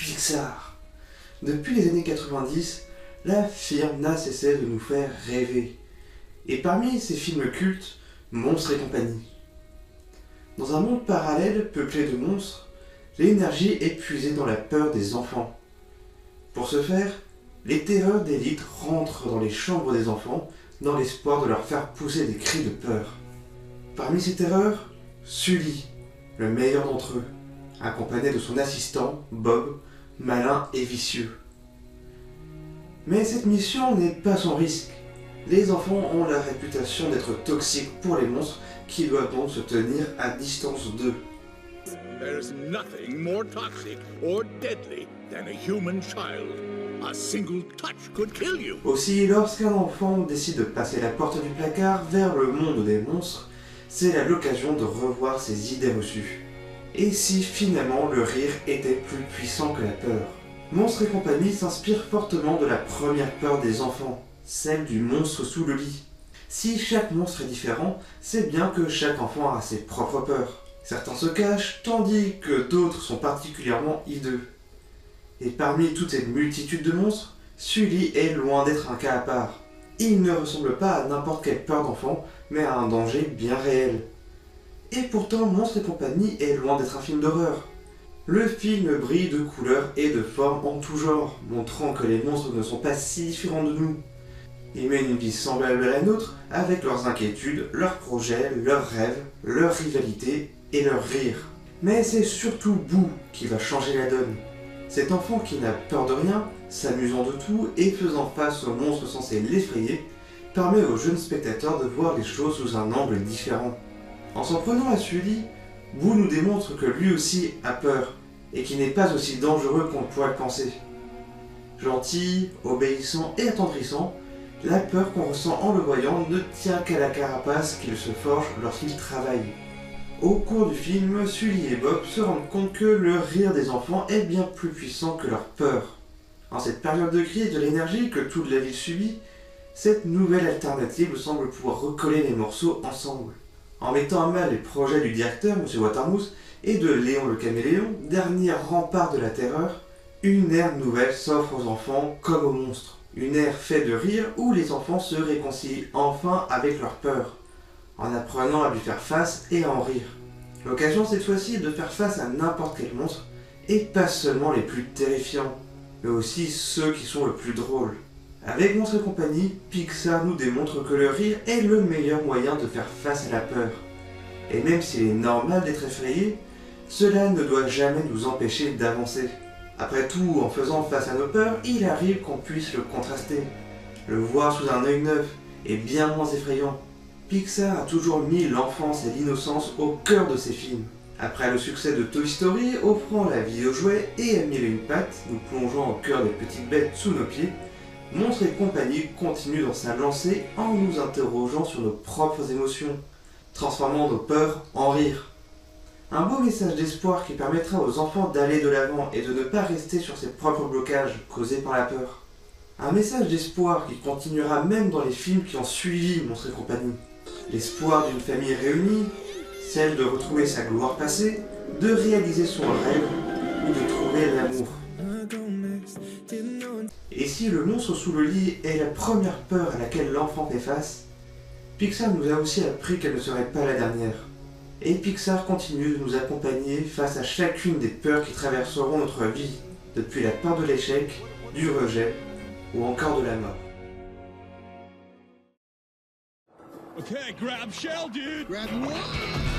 Pixar. Depuis les années 90, la firme n'a cessé de nous faire rêver. Et parmi ces films cultes, Monstres et compagnie. Dans un monde parallèle peuplé de monstres, l'énergie est puisée dans la peur des enfants. Pour ce faire, les terreurs d'élite rentrent dans les chambres des enfants dans l'espoir de leur faire pousser des cris de peur. Parmi ces terreurs, Sully, le meilleur d'entre eux, accompagné de son assistant, Bob, malin et vicieux. Mais cette mission n'est pas sans risque. Les enfants ont la réputation d'être toxiques pour les monstres qui doivent donc se tenir à distance d'eux. There's nothing more toxic or deadly than a human child. A single touch could kill you. Aussi, lorsqu'un enfant décide de passer la porte du placard vers le monde des monstres, c'est l'occasion de revoir ses idées reçues. Et si finalement le rire était plus puissant que la peur? Monstres et compagnie s'inspire fortement de la première peur des enfants, celle du monstre sous le lit. Si chaque monstre est différent, c'est bien que chaque enfant a ses propres peurs. Certains se cachent, tandis que d'autres sont particulièrement hideux. Et parmi toute cette multitude de monstres, Sully est loin d'être un cas à part. Il ne ressemble pas à n'importe quelle peur d'enfant, mais à un danger bien réel. Et pourtant, Monstres et compagnie est loin d'être un film d'horreur. Le film brille de couleurs et de formes en tout genre, montrant que les monstres ne sont pas si différents de nous. Ils mènent une vie semblable à la nôtre, avec leurs inquiétudes, leurs projets, leurs rêves, leurs rivalités et leurs rires. Mais c'est surtout Boo qui va changer la donne. Cet enfant qui n'a peur de rien, s'amusant de tout et faisant face aux monstres censés l'effrayer, permet aux jeunes spectateurs de voir les choses sous un angle différent. En s'en prenant à Sully, Boo nous démontre que lui aussi a peur, et qu'il n'est pas aussi dangereux qu'on pourrait le penser. Gentil, obéissant et attendrissant, la peur qu'on ressent en le voyant ne tient qu'à la carapace qu'il se forge lorsqu'il travaille. Au cours du film, Sully et Bob se rendent compte que le rire des enfants est bien plus puissant que leur peur. En cette période de crise de l'énergie que toute la ville subit, cette nouvelle alternative semble pouvoir recoller les morceaux ensemble. En mettant à mal les projets du directeur, M. Watermousse, et de Léon le Caméléon, dernier rempart de la terreur, une ère nouvelle s'offre aux enfants comme aux monstres. Une ère faite de rire où les enfants se réconcilient enfin avec leur peur, en apprenant à lui faire face et à en rire. L'occasion cette fois-ci est de faire face à n'importe quel monstre, et pas seulement les plus terrifiants, mais aussi ceux qui sont le plus drôles. Avec Monstres et compagnie, Pixar nous démontre que le rire est le meilleur moyen de faire face à la peur. Et même s'il est normal d'être effrayé, cela ne doit jamais nous empêcher d'avancer. Après tout, en faisant face à nos peurs, il arrive qu'on puisse le contraster, le voir sous un œil neuf et bien moins effrayant. Pixar a toujours mis l'enfance et l'innocence au cœur de ses films. Après le succès de Toy Story, offrant la vie aux jouets et à mille et une pattes, nous plongeant au cœur des petites bêtes sous nos pieds, Monstres et compagnie continue dans sa lancée en nous interrogeant sur nos propres émotions, transformant nos peurs en rire. Un beau message d'espoir qui permettra aux enfants d'aller de l'avant et de ne pas rester sur ses propres blocages causés par la peur. Un message d'espoir qui continuera même dans les films qui ont suivi Monstres et compagnie. L'espoir d'une famille réunie, celle de retrouver sa gloire passée, de réaliser son rêve ou de trouver l'amour. Et si le monstre sous le lit est la première peur à laquelle l'enfant fait face, Pixar nous a aussi appris qu'elle ne serait pas la dernière. Et Pixar continue de nous accompagner face à chacune des peurs qui traverseront notre vie, depuis la peur de l'échec, du rejet ou encore de la mort. Okay, grab shell, dude. Grab what?